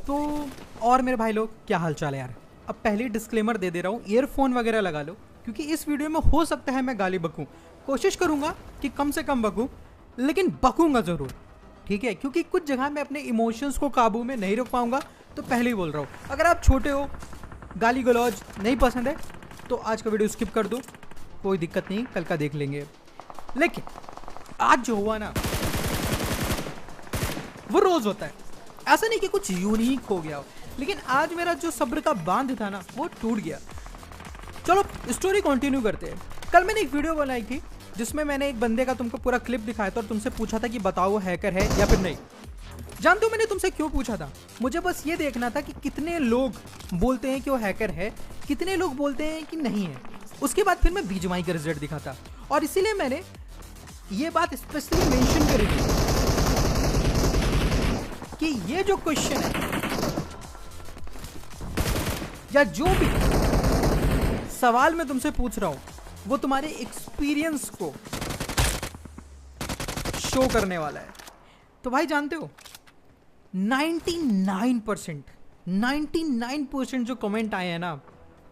तो और मेरे भाई लोग क्या हाल चाल है यार। अब पहले डिस्क्लेमर दे दे रहा हूँ, ईयरफोन वगैरह लगा लो क्योंकि इस वीडियो में हो सकता है मैं गाली बकूँ। कोशिश करूँगा कि कम से कम बकूँ, लेकिन बकूँगा ज़रूर, ठीक है? क्योंकि कुछ जगह मैं अपने इमोशंस को काबू में नहीं रख पाऊँगा। तो पहले ही बोल रहा हूँ, अगर आप छोटे हो, गाली गलौज नहीं पसंद है तो आज का वीडियो स्किप कर दो, कोई दिक्कत नहीं, कल का देख लेंगे। लेकिन आज जो हुआ ना वो रोज़ होता है, ऐसा नहीं कि कुछ यूनिक हो गया हो, लेकिन आज मेरा जो सब्र का बांध था ना वो टूट गया। चलो स्टोरी कंटिन्यू करते हैं। कल मैंने एक वीडियो बनाई थी जिसमें मैंने एक बंदे का तुमको पूरा क्लिप दिखाया था और तुमसे पूछा था कि बताओ वो हैकर है या फिर नहीं। जानते हो मैंने तुमसे क्यों पूछा था? मुझे बस ये देखना था कि कितने लोग बोलते हैं कि वो हैकर है, कितने लोग बोलते हैं कि नहीं है। उसके बाद फिर मैं बीजीएमआई का रिजल्ट दिखा था और इसीलिए मैंने ये बात स्पेशली मेंशन करी थी कि ये जो क्वेश्चन है या जो भी सवाल मैं तुमसे पूछ रहा हूं वो तुम्हारे एक्सपीरियंस को शो करने वाला है। तो भाई जानते हो 99% जो कमेंट आए हैं ना,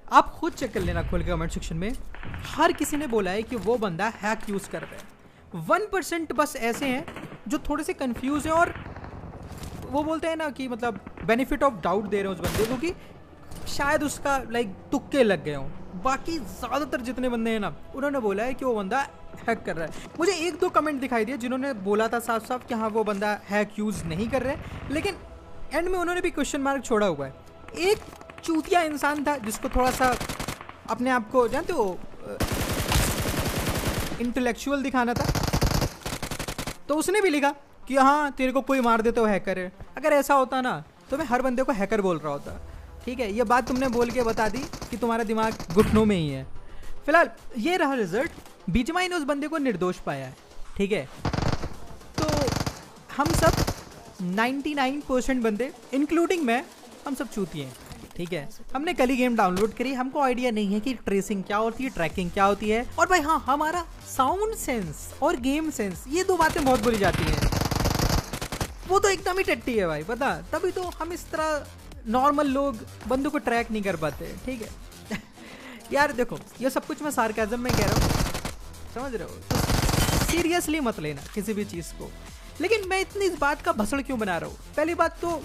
आप खुद चेक कर लेना खोल के कमेंट सेक्शन में, हर किसी ने बोला है कि वो बंदा हैक यूज कर रहा है। 1% बस ऐसे हैं जो थोड़े से कंफ्यूज हैं और वो बोलते हैं ना कि मतलब बेनिफिट ऑफ डाउट दे रहे हैं उस बंदे को कि शायद उसका लाइक तुक्के लग गए हों। बाकी ज़्यादातर जितने बंदे हैं ना उन्होंने बोला है कि वो बंदा हैक कर रहा है। मुझे एक दो कमेंट दिखाई दिए जिन्होंने बोला था साफ साफ कि हाँ वो बंदा हैक यूज़ नहीं कर रहा है, लेकिन एंड में उन्होंने भी क्वेश्चन मार्क छोड़ा हुआ है। एक चूतिया इंसान था जिसको थोड़ा सा अपने आप को जानते हो इंटेलेक्चुअल दिखाना था, तो उसने भी लिखा कि हाँ तेरे को कोई मार दे तो हैकर है। अगर ऐसा होता ना तो मैं हर बंदे को हैकर बोल रहा होता, ठीक है? ये बात तुमने बोल के बता दी कि तुम्हारा दिमाग घुटनों में ही है। फिलहाल ये रहा रिजल्ट, बीजीएमआई ने उस बंदे को निर्दोष पाया है, ठीक है? तो हम सब 99% बंदे इंक्लूडिंग मैं, हम सब चूतिए हैं, ठीक है? हमने कल ही गेम डाउनलोड करी, हमको आइडिया नहीं है कि ट्रेसिंग क्या होती है, ट्रैकिंग क्या होती है, और भाई हाँ हमारा साउंड सेंस और गेम सेंस, ये दो बातें बहुत बुरी जाती हैं। वो तो एकदम ही टट्टी है भाई, पता, तभी तो हम इस तरह नॉर्मल लोग बंदों को ट्रैक नहीं कर पाते, ठीक है? यार देखो ये सब कुछ मैं सार्केज़म में कह रहा हूँ, समझ रहे हो? तो सीरियसली मत लेना किसी भी चीज़ को। लेकिन मैं इतनी इस बात का भसड़ क्यों बना रहा हूँ? पहली बात तो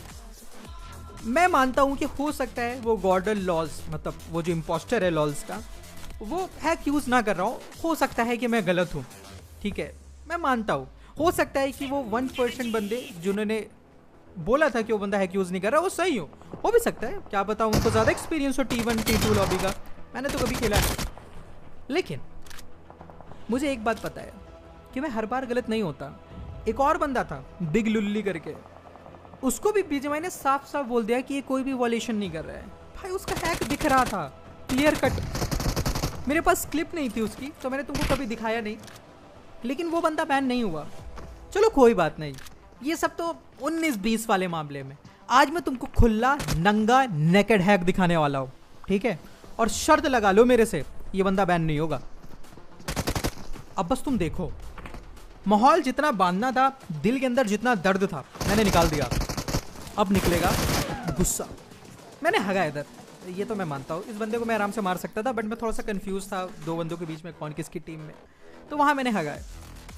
मैं मानता हूँ कि हो सकता है वो गॉर्डन लॉज, मतलब वो जो इम्पोस्टर है लॉल्स का, वो हैक यूज़ ना कर रहा हो सकता है कि मैं गलत हूँ, ठीक है? मैं मानता हूँ हो सकता है कि वो 1% बंदे जिन्होंने बोला था कि वो बंदा हैक यूज़ नहीं कर रहा वो सही हो भी सकता है, क्या पता उनको ज़्यादा एक्सपीरियंस हो T1 T2 लॉबी का, मैंने तो कभी खेला नहीं। लेकिन मुझे एक बात पता है कि मैं हर बार गलत नहीं होता। एक और बंदा था बिग लुल्ली करके, उसको भी बीजीएमआई ने साफ साफ बोल दिया कि ये कोई भी वॉलेशन नहीं कर रहा है। भाई उसका हैक दिख रहा था क्लियर कट, मेरे पास क्लिप नहीं थी उसकी तो मैंने तुमको कभी दिखाया नहीं, लेकिन वो बंदा बैन नहीं हुआ। चलो कोई बात नहीं, ये सब तो 19-20 वाले मामले में। आज मैं तुमको खुला नंगा नेकेड हैक दिखाने वाला हूँ, ठीक है? और शर्त लगा लो मेरे से, ये बंदा बैन नहीं होगा। अब बस तुम देखो, माहौल जितना बांधना था, दिल के अंदर जितना दर्द था, मैंने निकाल दिया। अब निकलेगा गुस्सा। मैंने हगा इधर, ये तो मैं मानता हूँ, इस बंदे को मैं आराम से मार सकता था, बट मैं थोड़ा सा कंफ्यूज था दो बंदों के बीच में कौन किसकी टीम में, तो वहाँ मैंने हगा है।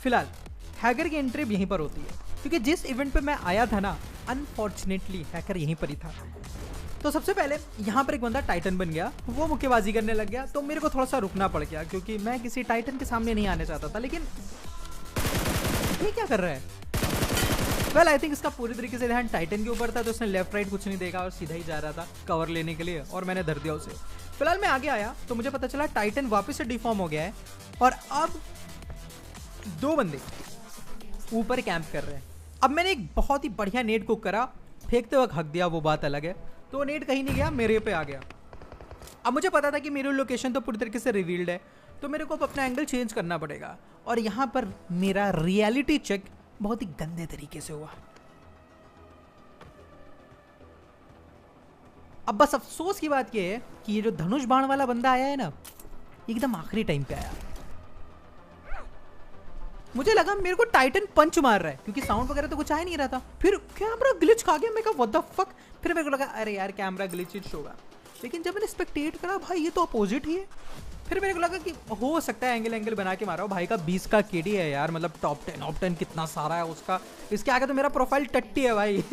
फिलहाल हैकर की एंट्री यहीं पर होती है क्योंकि जिस इवेंट पे मैं आया था ना, अनफॉर्चुनेटली हैकर यहीं पर ही था। तो सबसे पहले यहाँ पर एक बंदा टाइटन बन गया, वो मुक्केबाजी करने लग गया, तो मेरे को थोड़ा सा रुकना पड़ गया क्योंकि मैं किसी टाइटन के सामने नहीं आने चाहता था। लेकिन ये क्या कर रहा है? वेल आई थिंक इसका पूरी तरीके से ध्यान टाइटन के ऊपर था, तो उसने लेफ्ट राइट कुछ नहीं देखा और सीधा ही जा रहा था कवर लेने के लिए और मैंने धर दिया उसे। फिलहाल मैं आगे आया तो मुझे पता चला टाइटन वापस से डिफॉर्म हो गया है और अब दो बंदे ऊपर कैंप कर रहे हैं। अब मैंने एक बहुत ही बढ़िया नेट कुक करा, फेंकते वक्त हक दिया, वो बात अलग है, तो नेट कहीं नहीं गया, मेरे पे आ गया। अब मुझे पता था कि मेरी लोकेशन तो पूरी तरीके से रिवील्ड है, तो मेरे को अपना एंगल चेंज करना पड़ेगा और यहाँ पर मेरा रियलिटी चेक बहुत ही गंदे तरीके से हुआ। अब बस अफसोस की बात यह है कि ये जो धनुष बाण वाला बंदा आया है ना, एकदम आखिरी टाइम पे आया। मुझे लगा मेरे को टाइटन पंच मार रहा है क्योंकि साउंड वगैरह तो कुछ आ ही नहीं रहा था। फिर कैमरा ग्लिच खा गया, मैं कहा व्हाट द फक। फिर मेरे को लगा अरे यार कैमरा ग्लिच होगा, लेकिन जब मैंने स्पेक्टेट करा भाई ये तो अपोजिट ही है। फिर मेरे को लगा कि हो सकता है एंगल बना के मारा हो। भाई का 20 का केडी है यार, मतलब टॉप 10 कितना सारा है उसका। इसके आगे तो मेरा प्रोफाइल टट्टी है भाई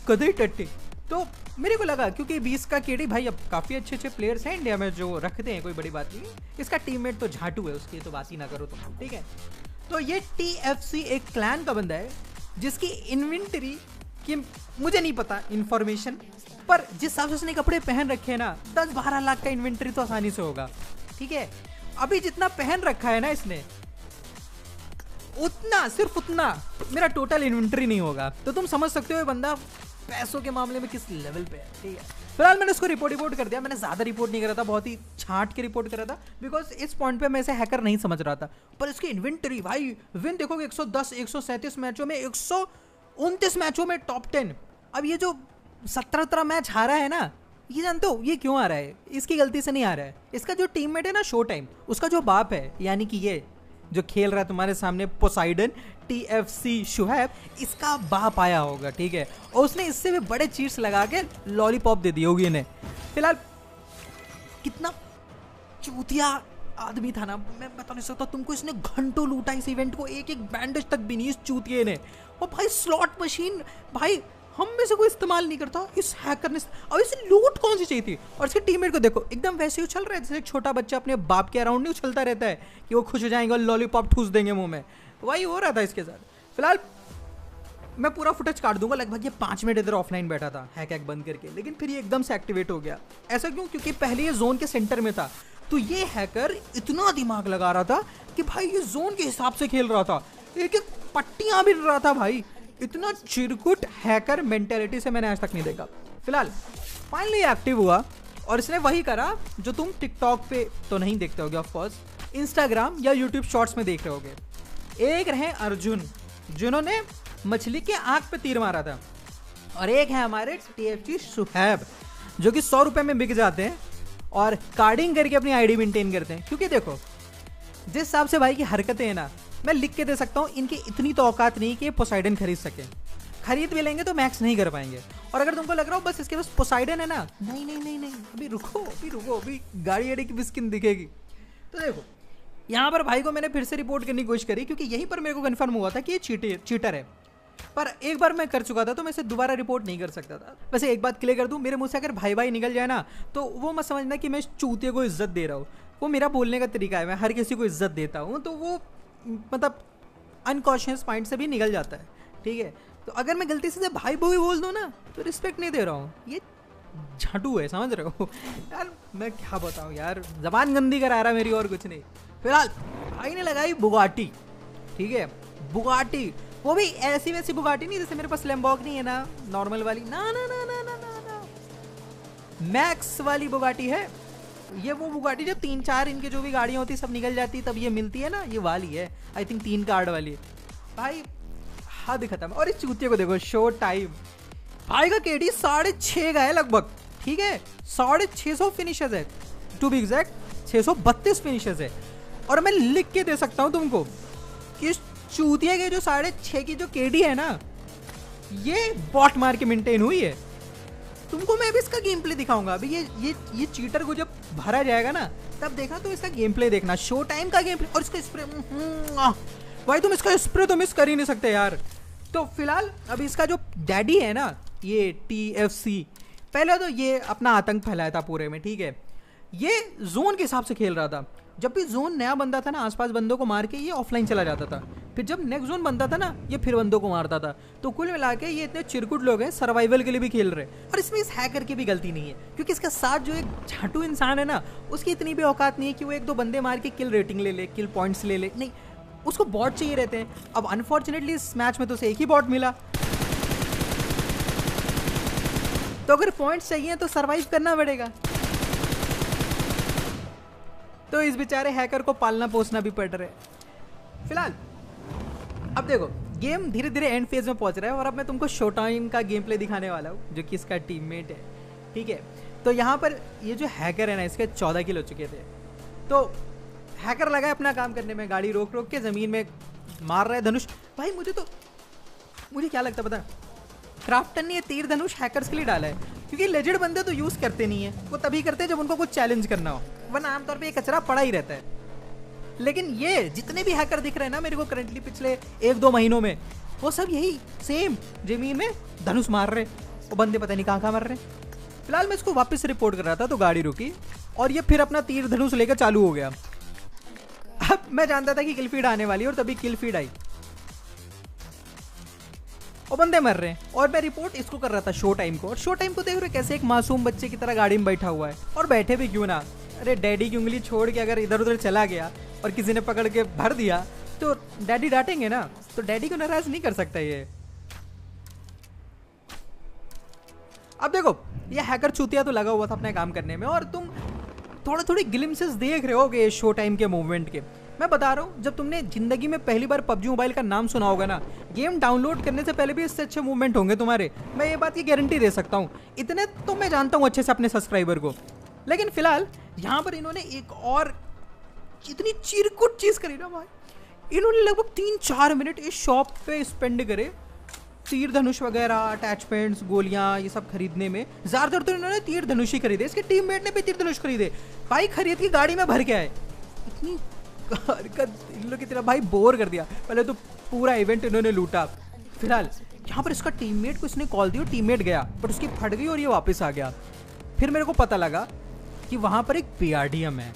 कदे टट्टी। तो मेरे को लगा क्योंकि 20 का केडी भाई, अब काफ़ी अच्छे प्लेयर्स हैं इंडिया में जो रखते हैं, कोई बड़ी बात नहीं। इसका टीममेट तो झाटू है, उसकी तो बात ही ना करो तुम, ठीक है। तो ये TFC एक क्लैन का बंदा है जिसकी इन्वेंटरी की मुझे नहीं पता इन्फॉर्मेशन, पर जिस हिसाब से उसने कपड़े पहन रखे हैं ना 10-12 लाख का इन्वेंटरी तो आसानी से होगा, ठीक है। अभी जितना पहन रखा है ना इसने, उतना सिर्फ उतना मेरा टोटल इन्वेंटरी नहीं होगा। तो तुम समझ सकते हो ये बंदा पैसों के मामले में किस लेवल पे है, ठीक है। फिलहाल मैंने इसको रिपोर्ट कर दिया। मैंने ज़्यादा रिपोर्ट नहीं करा था, बहुत ही छांट के रिपोर्ट करा था, बिकॉज इस पॉइंट पे मैं इसे हैकर नहीं समझ रहा था। पर इसकी इन्वेंटरी भाई, विन देखोगे 110, 137 मैचों में, 129 मैचों में टॉप 10। अब ये जो 17 मैच हारा है ना, ये जानते हो ये क्यों आ रहा है? इसकी गलती से नहीं आ रहा है। इसका जो टीममेट है ना शो टाइम, उसका जो बाप है, यानी कि ये जो खेल रहा है तुम्हारे सामने पोसाइडन TFC शुहैब, इसका बाप आया होगा, ठीक है। और उसने इससे भी बड़े चीट्स लगा के लॉलीपॉप दे दी होगी इन्हें। फिलहाल कितना चूतिया आदमी था ना, मैं बता नहीं सकता तुमको। इसने घंटों लूटा इस इवेंट को, एक बैंडेज तक भी नहीं इस चूतिए ने। और भाई स्लॉट मशीन भाई हम में से कोई इस्तेमाल नहीं करता, इस हैकर ने। अब इसे लूट कौन सी चाहिए थी? और इसके टीममेट को देखो, एकदम वैसे ही उछल रहा है जैसे एक छोटा बच्चा अपने बाप के अराउंड नहीं उछलता रहता है कि वो खुश हो जाएंगे और लॉलीपॉप ठूस देंगे मुंह में। वही हो रहा था इसके साथ। फिलहाल मैं पूरा फुटेज काट दूंगा। लगभग ये 5 मिनट इधर ऑफलाइन बैठा था हैक बंद करके, लेकिन फिर ये एकदम से एक्टिवेट हो गया। ऐसा क्यों? क्योंकि पहले ये जोन के सेंटर में था, तो ये हैकर इतना दिमाग लगा रहा था कि भाई ये जोन के हिसाब से खेल रहा था, एक एक पट्टियां भी रहा था भाई। इतना चिरकुट हैकर मेंटेलिटी से मैंने आज तक नहीं देखा। फिलहाल फाइनली एक्टिव हुआ और इसने वही करा जो तुम टिकटॉक पे तो नहीं देखते होगे, ऑफ कोर्स इंस्टाग्राम या यूट्यूब शॉर्ट्स में देख रहे होगे। एक रहे अर्जुन जिन्होंने मछली के आंख पे तीर मारा था, और एक है हमारे TFC शुहैब जो कि 100 रुपए में बिक जाते हैं और कार्डिंग करके अपनी आईडी मेंटेन करते हैं। क्योंकि देखो जिस हिसाब से भाई की हरकतें हैं ना, मैं लिख के दे सकता हूँ इनकी इतनी तो औकात नहीं कि पोसाइडन खरीद सके। खरीद भी लेंगे तो मैक्स नहीं कर पाएंगे। और अगर तुमको लग रहा हो बस इसके पास पोसाइडन है ना, नहीं नहीं नहीं नहीं, अभी रुको अभी गाड़ी की भी स्किन दिखेगी। तो देखो यहाँ पर भाई को मैंने फिर से रिपोर्ट करने की कोशिश करी, क्योंकि यहीं पर मेरे को कन्फर्म हुआ था कि ये चीटर है। पर एक बार मैं कर चुका था तो मैं इसे दोबारा रिपोर्ट नहीं कर सकता था। वैसे एक बात क्लियर कर दूं, मेरे मुंह से अगर भाई निकल जाए ना तो वो मत समझना कि मैं चूतिए को इज्जत दे रहा हूँ। वो मेरा बोलने का तरीका है, मैं हर किसी को इज्जत देता हूँ, तो वो मतलब अनकॉन्शियस माइंड से भी निकल जाता है, ठीक है। तो अगर मैं गलती से भाई बोल दूँ ना तो रिस्पेक्ट नहीं दे रहा हूँ, ये झाटू है, समझ रहे हो यार। मैं क्या बताऊँ यार, जबान गंदी करा रहा मेरी, और कुछ नहीं। फिलहाल भाई ने लगाई बुगाटी, ठीक है, बुगाटी, वो भी ऐसी वैसी बुगाटी नहीं जैसे मेरे पास लैम्बोर्गिनी है ना, नॉर्मल वाली, ना ना ना ना ना ना ना, मैक्स वाली बुगाटी है ये। वो बुगाटी जब 3-4 इनके जो भी गाड़ियाँ होती सब निकल जाती तब ये मिलती है ना, ये वाली है, आई थिंक 3 कार्ड वाली है भाई। हद खत्म। और इस चूतिए को देखो, शो टाइम भाई का केडी 6.5 का है लगभग, ठीक है, 650 फिनिशेस है, टू बी एग्जैक्ट 632 फिनिशेस है। और मैं लिख के दे सकता हूँ तुमको कि इस चूतिया के जो 6.5 की जो केडी है ना, ये बॉट मार के मेंटेन हुई है। तुमको मैं भी इसका गेम प्ले दिखाऊंगा। अभी ये चीटर को जब भरा जाएगा ना तब देखा तो इसका गेम प्ले देखना, शो टाइम का गेम प्ले। और इसका स्प्रे भाई, तुम इसका स्प्रे तो मिस कर ही नहीं सकते यार। तो फिलहाल अभी इसका जो डैडी है ना, ये TFC, पहले तो ये अपना आतंक फैलाया था पूरे में, ठीक है। ये जोन के हिसाब से खेल रहा था। जब भी जोन नया बनता था ना, आसपास बंदों को मार के ये ऑफलाइन चला जाता था। फिर जब नेक्स्ट जोन बनता था ना, ये फिर बंदों को मारता था। तो कुल मिला के ये इतने चिरकुट लोग हैं, सर्वाइवल के लिए भी खेल रहे हैं। और इसमें इस हैकर की भी गलती नहीं है, क्योंकि इसके साथ जो एक झाटू इंसान है ना, उसकी इतनी भी औकात नहीं है कि वो 1-2 बंदे मार के किल रेटिंग ले ले, किल पॉइंट्स ले ले, नहीं, उसको बॉट चाहिए रहते हैं। अब अनफॉर्चुनेटली इस मैच में तो उसे एक ही बॉट मिला, तो अगर पॉइंट्स चाहिए तो सर्वाइव करना पड़ेगा। तो इस बेचारे हैकर को पालना पोसना भी पड़ रहा है। फिलहाल अब देखो गेम धीरे धीरे एंड फेज में पहुंच रहा है, और अब मैं तुमको शो टाइम का गेम प्ले दिखाने वाला हूँ, जो कि इसका टीममेट है, ठीक है। तो यहाँ पर ये जो हैकर है ना, इसके 14 किल हो चुके थे। तो हैकर लगा अपना काम करने में, गाड़ी रोक के ज़मीन में मार रहा है धनुष। भाई मुझे क्या लगता है पता है, क्राफ्टन ने ये तीर धनुष हैकर्स के लिए डाला है, क्योंकि लेजेंड बंदे तो यूज करते नहीं है, वो तभी करते हैं जब उनको कुछ चैलेंज करना हो, वरना आमतौर पे ये कचरा पड़ा ही रहता है। लेकिन ये जितने भी हैकर दिख रहे हैं ना मेरे को करंटली पिछले 1-2 महीनों में, वो सब यही सेम जमीन में धनुष मार रहे, वो बंदे पता नहीं कहाँ मर रहे। फिलहाल मैं इसको वापस रिपोर्ट कर रहा था तो गाड़ी रुकी और ये फिर अपना तीर धनुष लेकर चालू हो गया। अब मैं जानता था कि किल फीड आने वाली है और तभी किल फीड आई और बंदे मर रहे हैं, और मैं रिपोर्ट इसको कर रहा था शो टाइम को। और शो टाइम को देख रहे कैसे एक मासूम बच्चे की तरह गाड़ी में बैठा हुआ है, और बैठे भी क्यों ना, अरे डैडी की उंगली छोड़ के अगर इधर उधर चला गया और किसी ने पकड़ के भर दिया तो डैडी डांटेंगे ना, तो डैडी को नाराज नहीं कर सकता ये। अब देखो ये हैकर चूतिया तो लगा हुआ था अपने काम करने में, और तुम थोड़ी ग्लिम्सेस देख रहे होगे शो टाइम के मूवमेंट के। मैं बता रहा हूँ, जब तुमने जिंदगी में पहली बार पबजी मोबाइल का नाम सुना होगा ना, गेम डाउनलोड करने से पहले भी इससे अच्छे मूवमेंट होंगे तुम्हारे, मैं ये बात की गारंटी दे सकता हूँ। इतने तो मैं जानता हूँ अच्छे से अपने सब्सक्राइबर को। लेकिन फिलहाल यहाँ पर इन्होंने एक और इतनी चिरकुट चीज करी ना भाई, इन्होंने लगभग 3-4 मिनट इस शॉप पे स्पेंड करे तीर धनुष वगैरह, अटैचमेंट्स, गोलियां, ये सब खरीदने में। ज्यादातर तो इन्होंने तीर धनुष ही खरीदे, इसके टीममेट ने भी तीर धनुष खरीदे। भाई खरीद की गाड़ी में भर के आए, इतनी हरकत इन लोग की तरह भाई बोर कर दिया। पहले तो पूरा इवेंट इन्होंने लूटा। फिलहाल यहाँ पर इसका टीममेट को इसने कॉल दी और टीममेट गया, बट उसकी फट गई और ये वापस आ गया। फिर मेरे को पता लगा कि वहां पर एक बीआरडीएम है।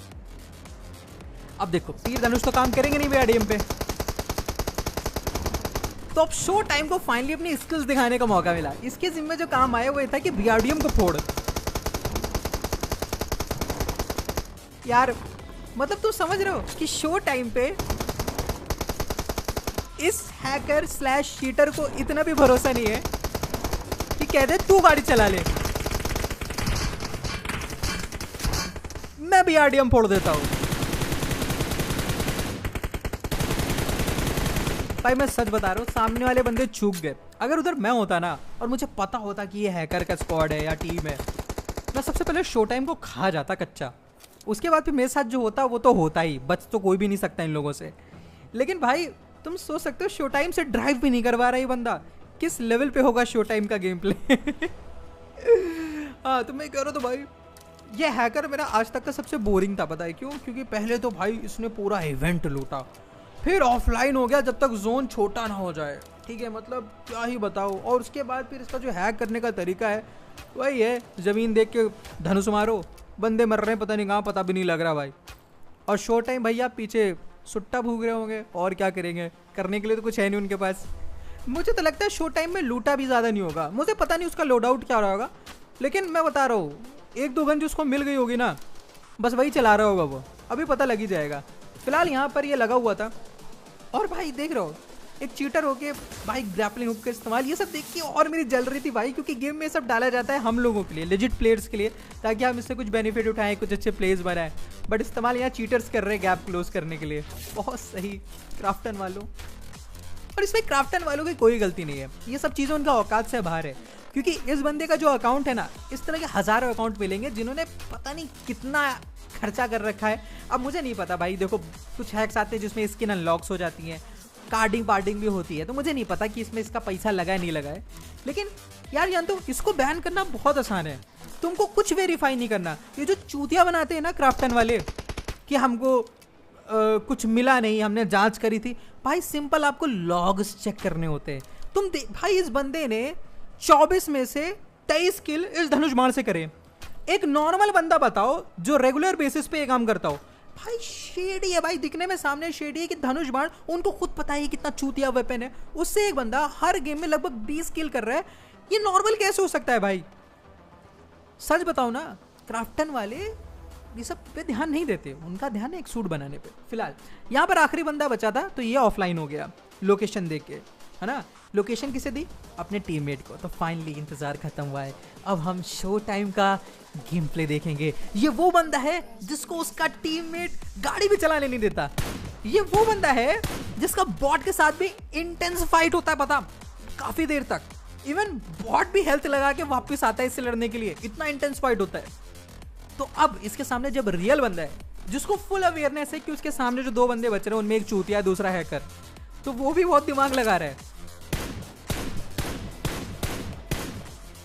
अब देखो तीर धनुष तो काम करेंगे नहीं बीआरडीएम पे, तो अब शो टाइम को फाइनली अपनी स्किल्स दिखाने का मौका मिला। इसके जिम्मे जो काम आया वो ये था कि बीआरडीएम को फोड़। यार मतलब तुम समझ रहे हो कि शो टाइम पे इस हैकर स्लैश शीटर को इतना भी भरोसा नहीं है कि कह दे तू गाड़ी चला ले, मैं बीआरडीएम फोड़ देता हूं। भाई मैं सच बता रहा हूँ, सामने वाले बंदे चूक गए। अगर उधर मैं होता ना और मुझे पता होता कि ये हैकर का स्क्वाड है या टीम है, मैं सबसे पहले शो टाइम को खा जाता कच्चा। उसके बाद फिर मेरे साथ जो होता वो तो होता ही, बच तो कोई भी नहीं सकता इन लोगों से। लेकिन भाई तुम सोच सकते हो शो टाइम से ड्राइव भी नहीं करवा रहा ये बंदा, किस लेवल पे होगा शो टाइम का गेम प्ले। हाँ तो मैं कह रहा हूँ, तो भाई ये हैकर मेरा आज तक का सबसे बोरिंग था। पता है क्यों? क्योंकि पहले तो भाई इसने पूरा इवेंट लूटा, फिर ऑफलाइन हो गया जब तक जोन छोटा ना हो जाए, ठीक है, मतलब क्या ही बताओ। और उसके बाद फिर इसका जो हैक करने का तरीका है वही है, ज़मीन देख के धनुष मारो, बंदे मर रहे हैं पता नहीं कहाँ, पता भी नहीं लग रहा भाई। और शो टाइम भैया पीछे सुट्टा भूग रहे होंगे, और क्या करेंगे, करने के लिए तो कुछ है नहीं उनके पास। मुझे तो लगता है शो टाइम में लूटा भी ज़्यादा नहीं होगा, मुझे पता नहीं उसका लोड आउट क्या रहा होगा, लेकिन मैं बता रहा हूँ 1-2 गन जो उसको मिल गई होगी ना, बस वही चला रहा होगा वो, अभी पता लग ही जाएगा। फिलहाल यहाँ पर ये लगा हुआ था, और भाई देख रहे हो एक चीटर होके भाई ग्रैपलिंग हुक का इस्तेमाल, ये सब देख के और मेरी जल रही थी भाई, क्योंकि गेम में सब डाला जाता है हम लोगों के लिए, लेजिट प्लेयर्स के लिए, ताकि हम इससे कुछ बेनिफिट उठाएं, कुछ अच्छे प्लेयर्स बनाएं। बट इस्तेमाल यहाँ चीटर्स कर रहे हैं गैप क्लोज करने के लिए। बहुत सही क्राफ्टन वालों, और इसमें क्राफ्टन वालों की कोई गलती नहीं है, ये सब चीज़ें उनका औकात से बाहर है। क्योंकि इस बंदे का जो अकाउंट है ना, इस तरह के हज़ारों अकाउंट मिलेंगे जिन्होंने पता नहीं कितना खर्चा कर रखा है। अब मुझे नहीं पता भाई, देखो कुछ हैक्स आते हैं जिसमें स्किन अनलॉक्स हो जाती हैं, कार्डिंग भी होती है, तो मुझे नहीं पता कि इसमें इसका पैसा लगा है नहीं लगा है। लेकिन यार जानते हो इसको बैन करना बहुत आसान है, तुमको कुछ वेरीफाई नहीं करना। ये जो चूतिया बनाते हैं ना क्राफ्टन वाले कि हमको कुछ मिला नहीं, हमने जांच करी थी, भाई सिंपल आपको लॉग्स चेक करने होते हैं। भाई इस बंदे ने 24 में से 23 किल इस धनुष बाण से करे। एक नॉर्मल बंदा बताओ जो रेगुलर बेसिस पे ये काम करता हो, भाई शेडी है भाई, दिखने में सामने शेडी है कि धनुष बाण, उनको खुद पता है कितना चूतिया वेपन है, उससे एक बंदा हर गेम में लगभग 20 किल कर रहा है। ये नॉर्मल कैसे हो सकता है भाई? सच बताओ ना, क्राफ्टन वाले ये सब पे ध्यान नहीं देते, उनका ध्यान है एक सूट बनाने पे। फिलहाल यहाँ पर आखिरी बंदा बचा था, तो ये ऑफलाइन हो गया लोकेशन देख के, है ना। लोकेशन किसे दी? अपने टीममेट को। तो फाइनली इंतजार खत्म हुआ है, अब हम शो टाइम का गेम प्ले देखेंगे। ये वो बंदा है जिसको उसका टीममेट गाड़ी भी चलाने नहीं देता, ये वो बंदा है जिसका बॉट के साथ भी इंटेंस फाइट होता है, पता, काफी देर तक। इवन बॉट भी हेल्थ लगा के वापस आता है इससे लड़ने के लिए, इतना इंटेंस फाइट होता है। तो अब इसके सामने जब रियल बंदा है जिसको फुल अवेयरनेस है कि उसके सामने जो 2 बंदे बच रहे हैं उनमें एक चूतिया दूसरा हैकर, तो वो भी बहुत दिमाग लगा रहा है।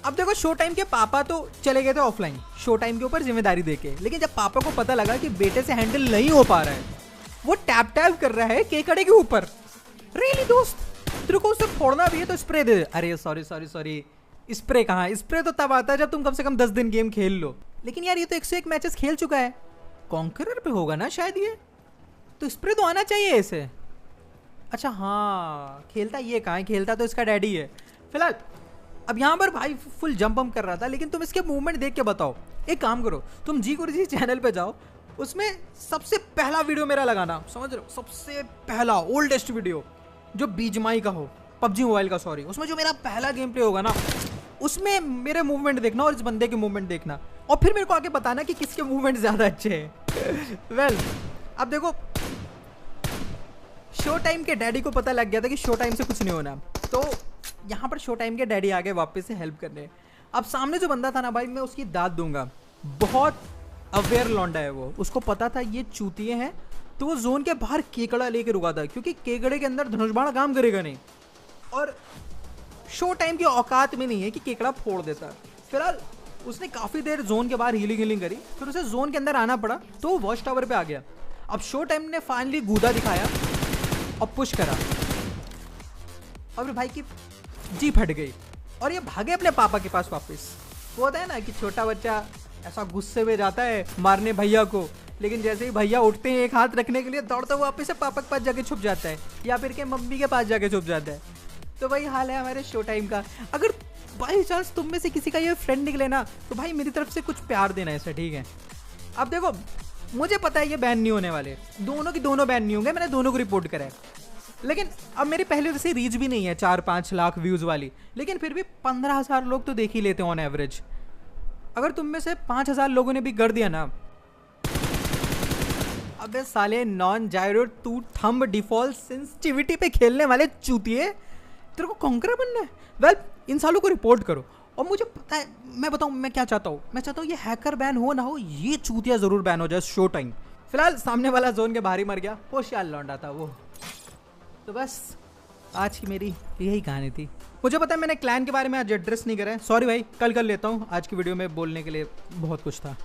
अब देखो शो टाइम के पापा तो चले गए थे ऑफलाइन शो टाइम के ऊपर जिम्मेदारी देके, लेकिन जब पापा को पता लगा कि बेटे से हैंडल नहीं हो पा रहा है, वो टैप टैप कर रहा है केकड़े के ऊपर। रियली दोस्त, तेरे को उसे फोड़ना भी है तो स्प्रे दे। अरे सॉरी सॉरी सॉरी, स्प्रे कहाँ? स्प्रे तो तब आता है जब तुम कम से कम 10 दिन गेम खेल लो। लेकिन यार ये तो 101 मैचेस खेल चुका है, कॉन्करर पे होगा ना शायद ये, तो स्प्रे तो आना चाहिए इसे। अच्छा हाँ, खेलता ये कहाँ है? खेलता तो इसका डैडी है फिलहाल। अब यहाँ पर भाई फुल जंप हम कर रहा था, लेकिन तुम इसके मूवमेंट देख के बताओ। एक काम करो, तुम जी गुरुजी चैनल पे जाओ, उसमें सबसे पहला वीडियो मेरा लगाना, समझ रहे हो? सबसे पहला ओल्डेस्ट वीडियो जो बीजमाई का हो, पबजी मोबाइल का सॉरी, उसमें जो मेरा पहला गेम प्ले होगा ना, उसमें मेरे मूवमेंट देखना और इस बंदे के मूवमेंट देखना, और फिर मेरे को आगे बताना कि किसके मूवमेंट ज़्यादा अच्छे हैं। वेल, अब देखो शो टाइम के डैडी को पता लग गया था कि शो टाइम से कुछ नहीं होना, तो यहाँ पर शो टाइम के डैडी आ गए वापस से हेल्प करने। अब सामने जो बंदा था ना भाई, मैं उसकी दाद दूंगा, बहुत अवेयर लौंडा है वो, उसको पता था ये चूतिए हैं, तो वो जोन के बाहर केकड़ा लेके रुका था, क्योंकि केकड़े के अंदर धनुष बाण काम करेगा नहीं, और शो टाइम की औकात में नहीं है कि केकड़ा फोड़ देता। फिलहाल उसने काफ़ी देर जोन के बाहर हीलिंग करी, फिर उसे जोन के अंदर आना पड़ा, तो वो वॉच टावर पे आ गया। अब शो टाइम ने फाइनली गूदा दिखाया और पुश करा, और भाई की जी फट गई और ये भागे अपने पापा के पास वापस। वो होता है ना कि छोटा बच्चा ऐसा गुस्से में जाता है मारने भैया को, लेकिन जैसे ही भैया उठते हैं एक हाथ रखने के लिए, दौड़ता हुआ वापस से पापा के पास जाके छुप जाता है, या फिर के मम्मी के पास जाके छुप जाता है। तो वही हाल है हमारे शो टाइम का। अगर बाई चांस तुम में से किसी का ये फ्रेंड निकले ना, तो भाई मेरी तरफ से कुछ प्यार देना है इसे, ठीक है? अब देखो मुझे पता है ये बैन नहीं होने वाले, दोनों की दोनों बैन नहीं होंगे, मैंने दोनों को रिपोर्ट करा है। लेकिन अब मेरी पहले जैसे रीच भी नहीं है 4-5 लाख व्यूज़ वाली, लेकिन फिर भी 15,000 लोग तो देख ही लेते हैं ऑन एवरेज। अगर तुम में से 5,000 लोगों ने भी कर दिया ना, अबे साले non gyro to thumb default sensitivity पे खेलने वाले चूतिए, तेरे को कॉन्करर बनना है? वेल, इन सालों को रिपोर्ट करो। और मुझे पता है, मैं बताऊँ मैं क्या चाहता हूँ, मैं चाहता हूँ ये हैकर बैन हो ना हो, ये चूतिया ज़रूर बैन हो जाए शो टाइम। फिलहाल सामने वाला जोन के बाहर ही मर गया, होशियार लौंडा था वो। तो बस आज की मेरी यही कहानी थी। मुझे पता है मैंने क्लैन के बारे में आज एड्रेस नहीं करा है, सॉरी भाई, कल कर लेता हूँ। आज की वीडियो में बोलने के लिए बहुत कुछ था।